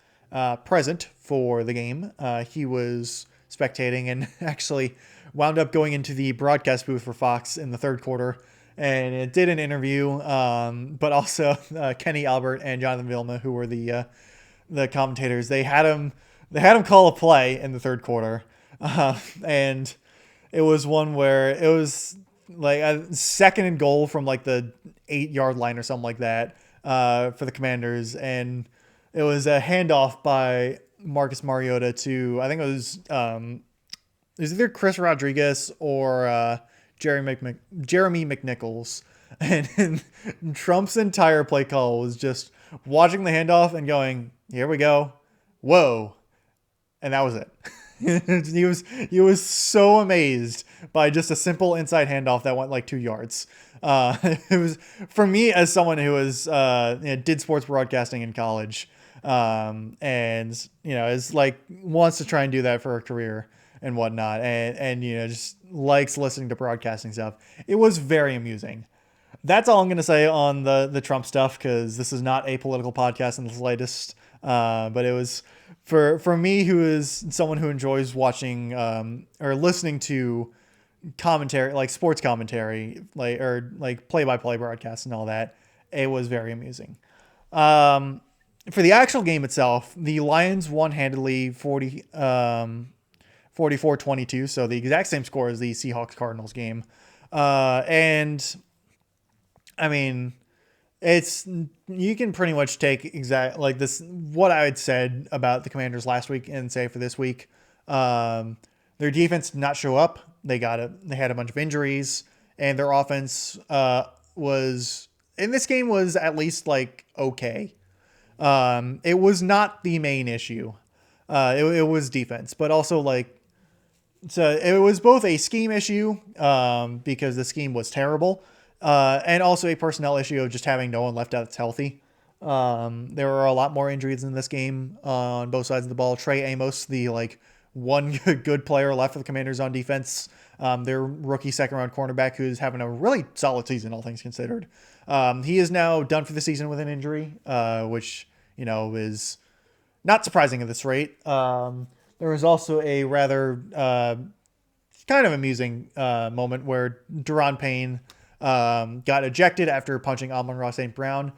present for the game. He was spectating and actually wound up going into the broadcast booth for Fox in the third quarter and it did an interview. But also Kenny Albert and Jonathan Vilma, who were the commentators, they had him call a play in the third quarter, and it was one where it was like a second and goal from like the 8 yard line or something like that for the Commanders, and it was a handoff by Marcus Mariota to, I think it was either Chris Rodriguez or Jeremy McNichols, and Trump's entire play call was just watching the handoff and going, "Here we go, whoa," and that was it. he was so amazed by just a simple inside handoff that went like 2 yards. It was, for me, as someone who was did sports broadcasting in college, and is like wants to try and do that for a career and whatnot, and just likes listening to broadcasting stuff. It was very amusing. That's all I'm going to say on the Trump stuff because this is not a political podcast in the slightest. But it was for me, who is someone who enjoys watching or listening to commentary, like sports commentary, like play-by-play broadcasts and all that. It was very amusing. For the actual game itself, the Lions won handily 44-22, so the exact same score as the Seahawks-Cardinals game. And I mean, you can pretty much take like this, what I had said about the Commanders last week and say for this week. Their defense did not show up. They had a bunch of injuries, and their offense was in this game was at least like okay. It was not the main issue. It was defense, but also like, so it was both a scheme issue because the scheme was terrible, and also a personnel issue of just having no one left out that's healthy. There were a lot more injuries in this game on both sides of the ball. Trey Amos, the like one good player left for the Commanders on defense. Their rookie second round cornerback, who's having a really solid season, all things considered. He is now done for the season with an injury, which is not surprising at this rate. There was also a rather kind of amusing moment where Daron Payne got ejected after punching Amon-Ra St. Brown.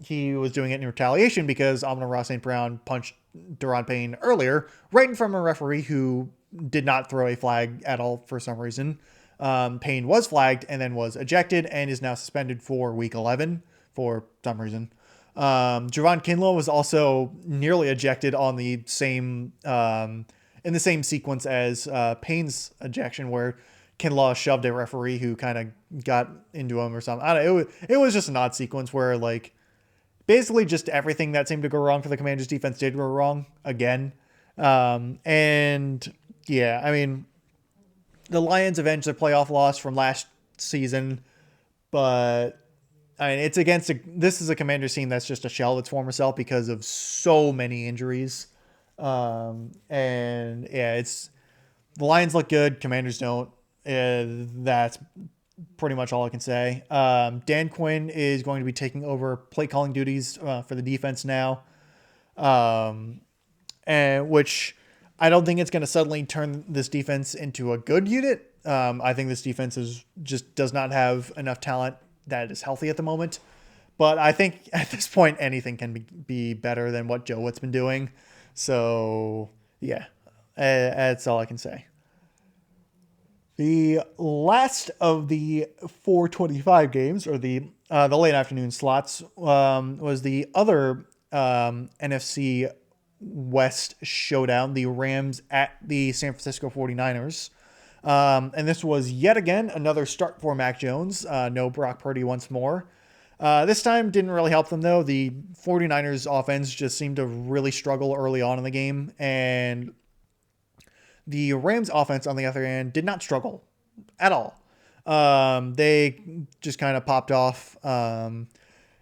He was doing it in retaliation because Amon-Ra St. Brown punched Daron Payne earlier, right in front of a referee who did not throw a flag at all for some reason. Payne was flagged and then was ejected and is now suspended for week 11 for some reason. Javon Kinlaw was also nearly ejected on the same in the same sequence as Payne's ejection, where Kinlaw shoved a referee who kind of got into him or something. I don't know. It was just an odd sequence where like basically just everything that seemed to go wrong for the Commanders defense did go wrong again. And yeah, I mean, the Lions avenged their playoff loss from last season, but I mean, this is a Commanders team that's just a shell of its former self because of so many injuries. And yeah, the Lions look good. Commanders don't. That's pretty much all I can say. Dan Quinn is going to be taking over play calling duties for the defense now. And which I don't think it's going to suddenly turn this defense into a good unit. I think this defense does not have enough talent that is healthy at the moment. But I think at this point, anything can be better than what Joe Wood's been doing. So yeah, that's all I can say. The last of the 425 games, or the late afternoon slots, was the other NFC West showdown, the Rams at the San Francisco 49ers. And this was yet again another start for Mac Jones. No Brock Purdy once more. This time didn't really help them, though. The 49ers offense just seemed to really struggle early on in the game. And the Rams offense, on the other hand, did not struggle at all. They just kind of popped off. And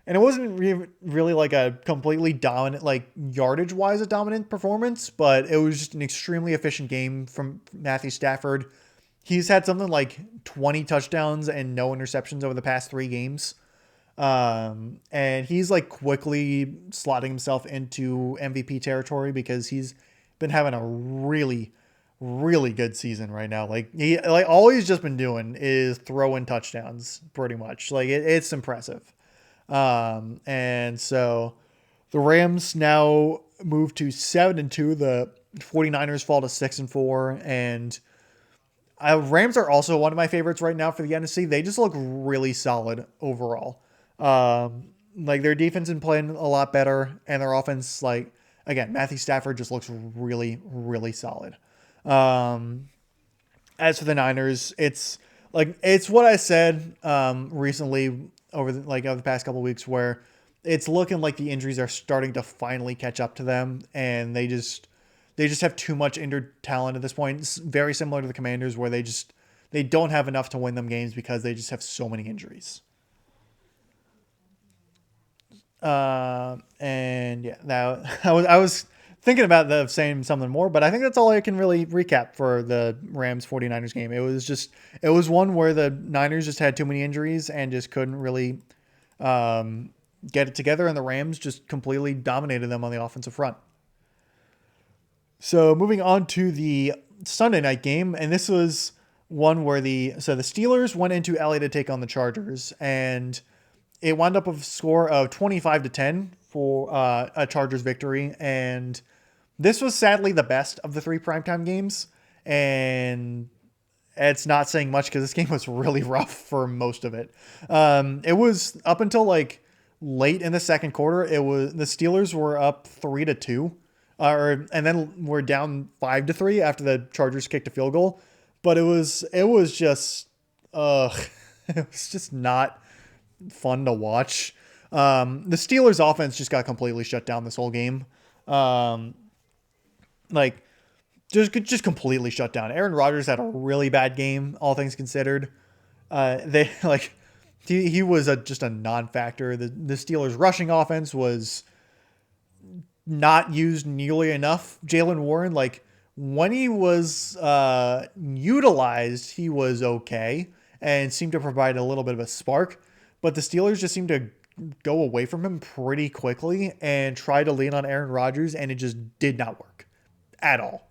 it wasn't really like a completely dominant, like yardage wise, a dominant performance, but it was just an extremely efficient game from Matthew Stafford. He's had something like 20 touchdowns and no interceptions over the past 3 games. And he's like quickly slotting himself into MVP territory because he's been having a really, really good season right now. Like all he's just been doing is throwing touchdowns pretty much. Like it's impressive. And so the Rams now move to 7-2. The 49ers fall to 6-4. And Rams are also one of my favorites right now for the NFC. They just look really solid overall. Like their defense is playing a lot better, and their offense, like again, Matthew Stafford just looks really, really solid. As for the Niners, it's what I said recently over the past couple of weeks, where it's looking like the injuries are starting to finally catch up to them, and they just have too much injured talent at this point. It's very similar to the Commanders, where they don't have enough to win them games because they just have so many injuries. And yeah, now I was thinking about saying something more, but I think that's all I can really recap for the Rams 49ers game. It was one where the Niners just had too many injuries and just couldn't really get it together, and the Rams just completely dominated them on the offensive front. So moving on to the Sunday night game, and this was one where the Steelers went into LA to take on the Chargers, and it wound up with a score of 25-10 for a Chargers victory. And this was sadly the best of the 3 primetime games. And it's not saying much because this game was really rough for most of it. It was up until like late in the second quarter. It was the Steelers were up 3-2, and then we're down 5-3 after the Chargers kicked a field goal. But it was just it was just not fun to watch. The Steelers offense just got completely shut down this whole game. Like just completely shut down. Aaron Rodgers had a really bad game, all things considered. They like he was just a non-factor. The Steelers rushing offense was not used nearly enough. Jaylen Warren, like when he was utilized, he was okay and seemed to provide a little bit of a spark. But the Steelers just seemed to go away from him pretty quickly and try to lean on Aaron Rodgers, and it just did not work at all.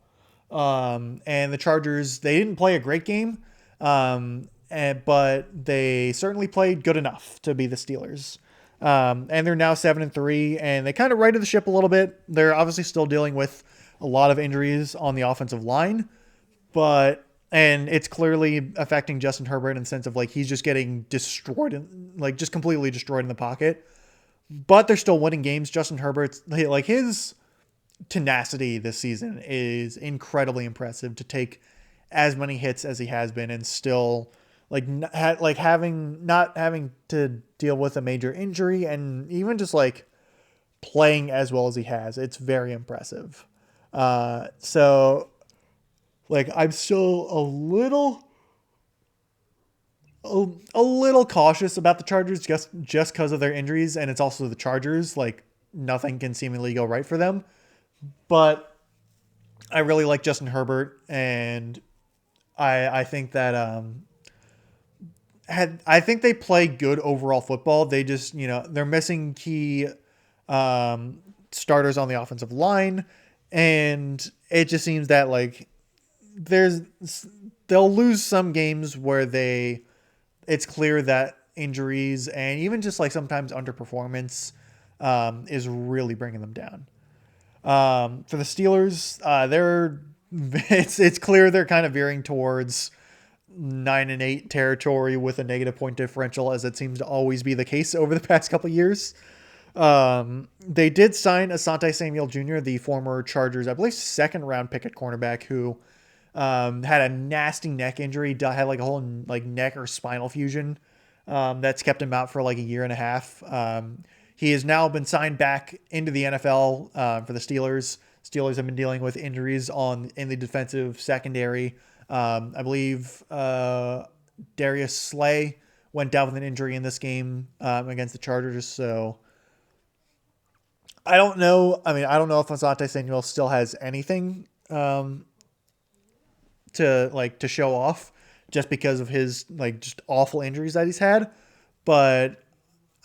And the Chargers, they didn't play a great game, but they certainly played good enough to be the Steelers. And they're now 7-3, and they kind of righted the ship a little bit. They're obviously still dealing with a lot of injuries on the offensive line, and it's clearly affecting Justin Herbert in the sense of like he's just getting destroyed, like just completely destroyed in the pocket. But they're still winning games. Justin Herbert's like his tenacity this season is incredibly impressive to take as many hits as he has been and still not having to deal with a major injury and even just like playing as well as he has. It's very impressive. So like I'm still a little cautious about the Chargers just because of their injuries, and it's also the Chargers. Like nothing can seemingly go right for them. But I really like Justin Herbert, and I think that I think they play good overall football. They just they're missing key starters on the offensive line, and it just seems that like they'll lose some games where it's clear that injuries and even just like sometimes underperformance is really bringing them down. For the Steelers, it's clear they're kind of veering towards 9-8 territory with a negative point differential, as it seems to always be the case over the past couple of years. They did sign Asante Samuel Jr., the former Chargers, I believe, second round pick at cornerback, who had a nasty neck injury, had like a whole like neck or spinal fusion that's kept him out for like a year and a half. He has now been signed back into the NFL for the Steelers. Steelers have been dealing with injuries in the defensive secondary. I believe Darius Slay went down with an injury in this game against the Chargers. So I don't know. I mean, I don't know if Asante Samuel still has anything to show off, just because of his like just awful injuries that he's had. But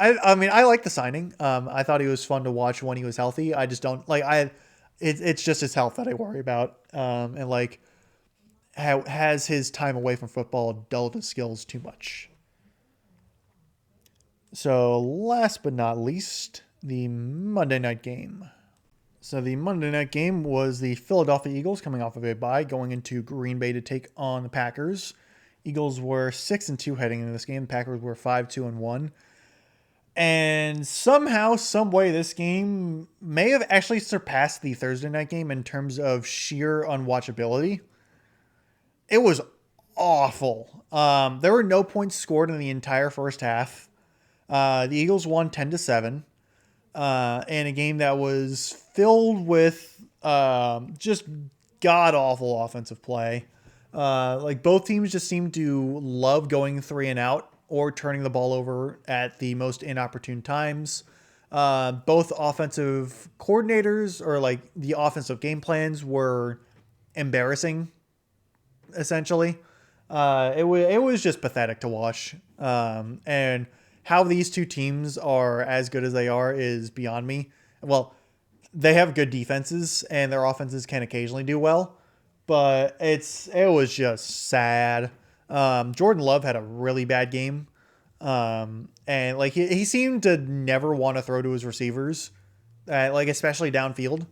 I mean, I like the signing. I thought he was fun to watch when he was healthy. I just don't like it's just his health that I worry about. And like how has his time away from football dulled his skills too much. So last but not least, the Monday night game. So the Monday night game was the Philadelphia Eagles coming off of a bye, going into Green Bay to take on the Packers. Eagles were 6-2 heading into this game. The Packers were 5-2-1. And somehow, some way, this game may have actually surpassed the Thursday night game in terms of sheer unwatchability. It was awful. There were no points scored in the entire first half. The Eagles won 10-7 in a game that was filled with just god awful offensive play. Like both teams just seemed to love going 3 and out or turning the ball over at the most inopportune times. Both offensive coordinators or like the offensive game plans were embarrassing, essentially. It was just pathetic to watch. And how these two teams are as good as they are is beyond me. Well, they have good defenses and their offenses can occasionally do well, but it was just sad. Jordan Love had a really bad game. And like he seemed to never want to throw to his receivers, like especially downfield.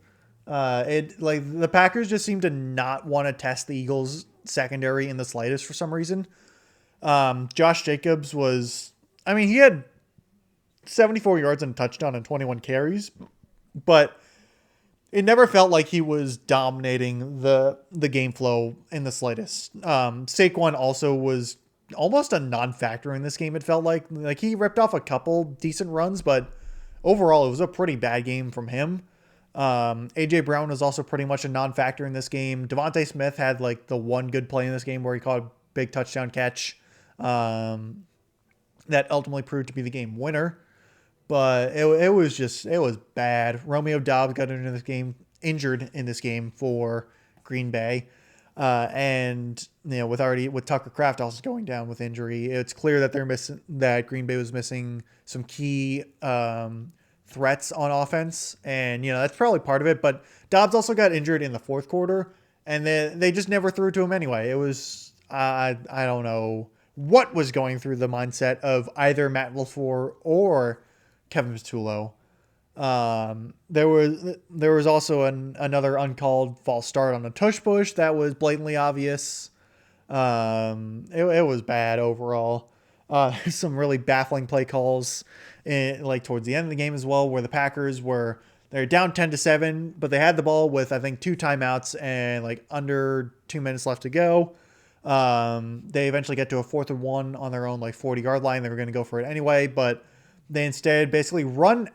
It like the Packers just seemed to not want to test the Eagles secondary in the slightest for some reason. Josh Jacobs I mean, he had 74 yards and a touchdown and 21 carries, but it never felt like he was dominating the game flow in the slightest. Saquon also was almost a non-factor in this game. It felt like he ripped off a couple decent runs, but overall it was a pretty bad game from him. AJ Brown was also pretty much a non-factor in this game. Devontae Smith had like the one good play in this game where he caught a big touchdown catch that ultimately proved to be the game winner. But it was bad. Romeo Doubs got injured in this game for Green Bay. And with Tucker Kraft also going down with injury, it's clear that Green Bay was missing some key threats on offense, and that's probably part of it. But Doubs also got injured in the fourth quarter, and they just never threw to him anyway. It was I don't know what was going through the mindset of either Matt LaFleur or Kevin Patullo. There was also another uncalled false start on a tush push that was blatantly obvious. It was bad overall. Some really baffling play calls like towards the end of the game as well, where the Packers they're down 10-7, but they had the ball with I think 2 timeouts and like under 2 minutes left to go. They eventually get to a 4th and 1 on their own like 40-yard line. They were going to go for it anyway, but they instead basically run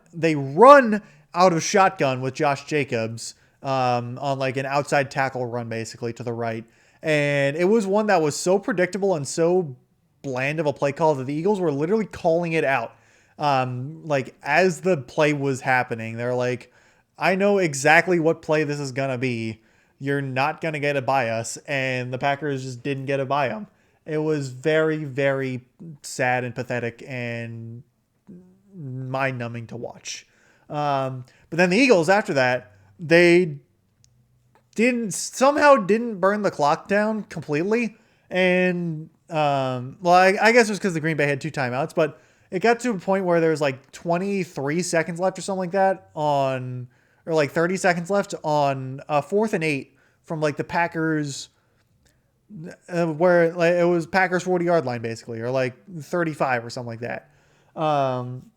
out of shotgun with Josh Jacobs on like an outside tackle run basically to the right. And it was one that was so predictable and so bland of a play call that the Eagles were literally calling it out. Like as the play was happening, they're like, I know exactly what play this is going to be. You're not going to get it by us. And the Packers just didn't get it by them. It was very, very sad and pathetic and mind-numbing to watch. But then the Eagles after that, they didn't burn the clock down completely. And I guess it was because the Green Bay had 2 timeouts, but it got to a point where there was like 23 seconds left or something like that or like 30 seconds left on a 4th and 8 from like the Packers, where like it was Packers 40-yard line basically, or like 35 or something like that. Um,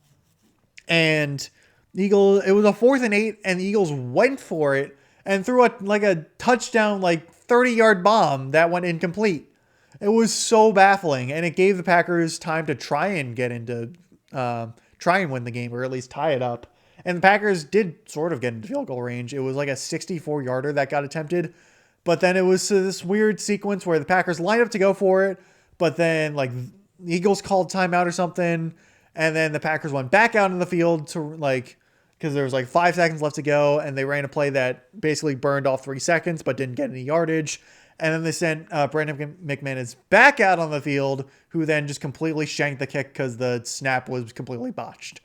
and the Eagles, it was a 4th and 8, and the Eagles went for it and threw a touchdown, like 30-yard bomb that went incomplete. It was so baffling, and it gave the Packers time to try and get into, try and win the game, or at least tie it up. And the Packers did sort of get into field goal range. It was like a 64-yarder that got attempted, but then it was this weird sequence where the Packers lined up to go for it, but then like the Eagles called timeout or something, and then the Packers went back out in the field to like, because there was like 5 seconds left to go, and they ran a play that basically burned off 3 seconds but didn't get any yardage. And then they sent Brandon McManus back out on the field, who then just completely shanked the kick because the snap was completely botched.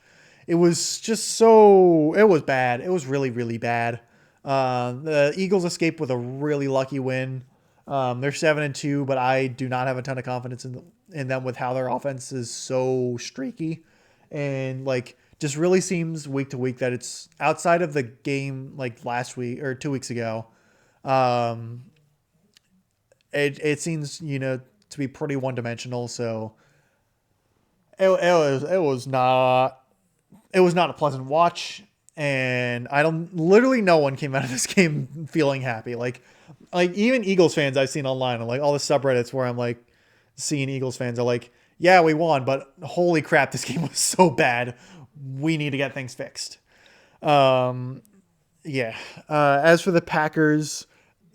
It was just so, it was bad. It was really, really bad. The Eagles escaped with a really lucky win. They're 7-2, but I do not have a ton of confidence in them with how their offense is so streaky, and like just really seems week to week that it's outside of the game like last week or 2 weeks ago. It seems to be pretty one dimensional. So it was not a pleasant watch, and literally no one came out of this game feeling happy. Like even Eagles fans I've seen online, and like all the subreddits where I'm like seeing Eagles fans are like, yeah, we won, but holy crap, this game was so bad. We need to get things fixed. Yeah. As for the Packers,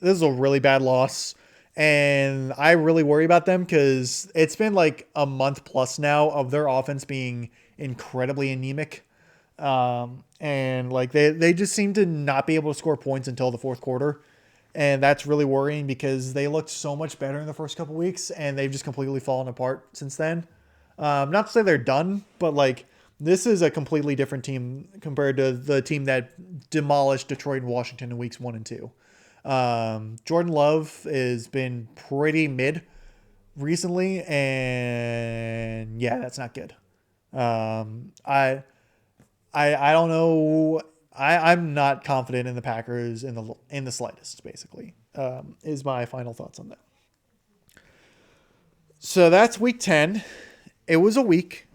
this is a really bad loss, and I really worry about them because it's been like a month plus now of their offense being incredibly anemic. And like they just seem to not be able to score points until the fourth quarter. And that's really worrying because they looked so much better in the first couple weeks, and they've just completely fallen apart since then. Not to say they're done, but like this is a completely different team compared to the team that demolished Detroit and Washington in weeks 1 and 2. Jordan Love has been pretty mid recently, and yeah, that's not good. I don't know. I'm not confident in the Packers in the slightest. Basically, is my final thoughts on that. So that's week 10. It was a week.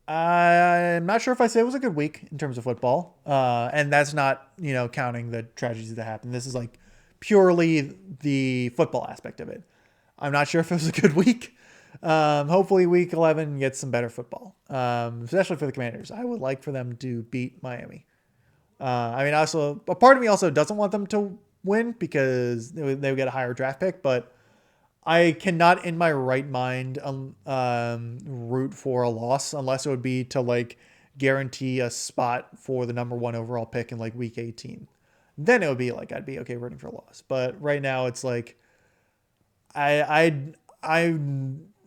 I'm not sure if I say it was a good week in terms of football, and that's not counting the tragedies that happened. This is like purely the football aspect of it. I'm not sure if it was a good week. Hopefully week 11 gets some better football, especially for the Commanders. I would like for them to beat Miami. I mean, also, a part of me also doesn't want them to win because they would get a higher draft pick, but I cannot in my right mind root for a loss unless it would be to like guarantee a spot for the number 1 overall pick in like week 18. Then it would be like I'd be okay rooting for a loss. But right now it's like I'm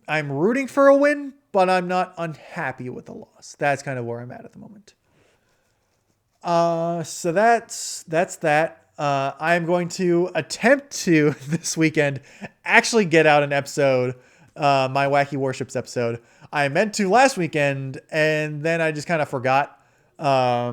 rooting for a win, but I'm not unhappy with the loss. That's kind of where I'm at the moment. So that's that. I'm going to attempt to this weekend actually get out an episode, my Wacky Warships episode. I meant to last weekend, and then I just kind of forgot. I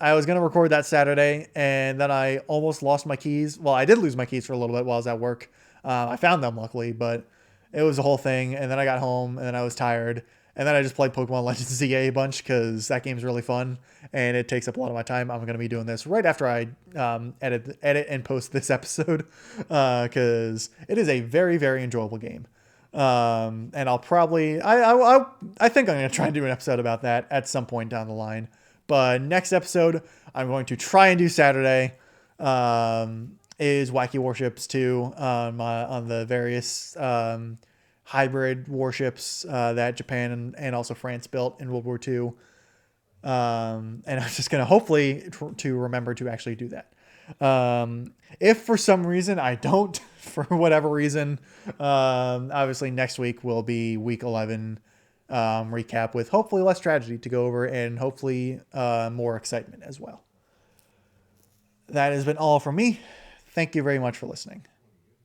was going to record that Saturday, and then I almost lost my keys. Well, I did lose my keys for a little bit while I was at work. I found them luckily, but it was a whole thing. And then I got home, and then I was tired. And then I just played Pokemon Legends ZA a bunch because that game's really fun and it takes up a lot of my time. I'm going to be doing this right after I edit and post this episode because it is a very, very enjoyable game. And I'll probably, I think I'm going to try and do an episode about that at some point down the line. But next episode, I'm going to try and do Saturday is Wacky Warships 2 on the various hybrid warships that Japan and also France built in World War II. And I'm just going to hopefully to remember to actually do that. If for some reason I don't, for whatever reason, obviously next week will be week 11 recap with hopefully less tragedy to go over and hopefully more excitement as well. That has been all from me. Thank you very much for listening.